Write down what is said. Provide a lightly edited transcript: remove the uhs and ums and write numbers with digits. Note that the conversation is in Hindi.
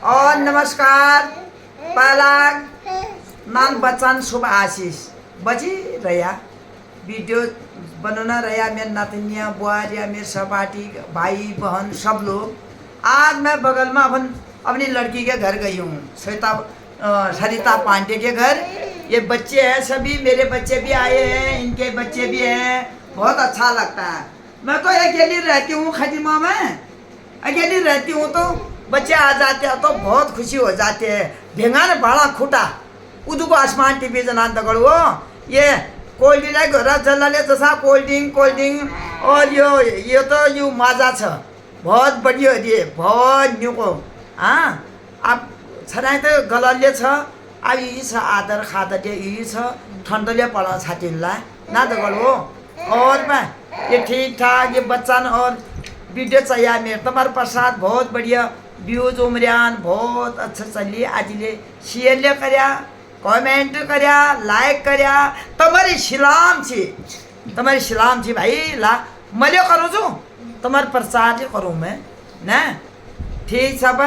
और नमस्कार पहला नान बच्चन शुभ आशीष बजी रहा वीडियो बनाना रहा मेरे नातनिया बुआरिया मेरे सहपाठी भाई बहन सब लोग। आज मैं बगल में अपनी लड़की के घर गई हूँ, सरिता पांडे के घर। ये बच्चे हैं सभी, मेरे बच्चे भी आए हैं, इनके बच्चे भी हैं, बहुत अच्छा लगता है। मैं तो अकेली रहती हूँ खदीमा में, अकेली रहती हूँ तो बच्चे आ जाते हैं तो बहुत खुशी हो जाते हैं। ढेंगा ने भाड़ा खुटा उदू को आसमान टीवी जना दगड़ वो ये कोल्ड ड्रिंक रसगल्लाले जैसा कोल्ड ड्रिंक और यो तो यू मजा छ बहुत बढ़िया दिए बहुत न्यू को। हाँ अब छनाई तो गलले छ अब यही छ आदर खादर यही छ ठंडले पड़ा छातिला ना दगड़ वो। और मैं ये ठीक ठाक ये बच्चन और वीडियो चाहिए मेरे तुम्हारे प्रसाद बहुत बढ़िया व्यूज उमरियान बहुत अच्छा चली। आज ले शेयर कर्या कमेंट कर्या लाइक कर्या तुम्हारी सलाम छी भाई ला मैले करूँ छु तुम्हारे प्रसाद करूँ मैं ना ठीक सब।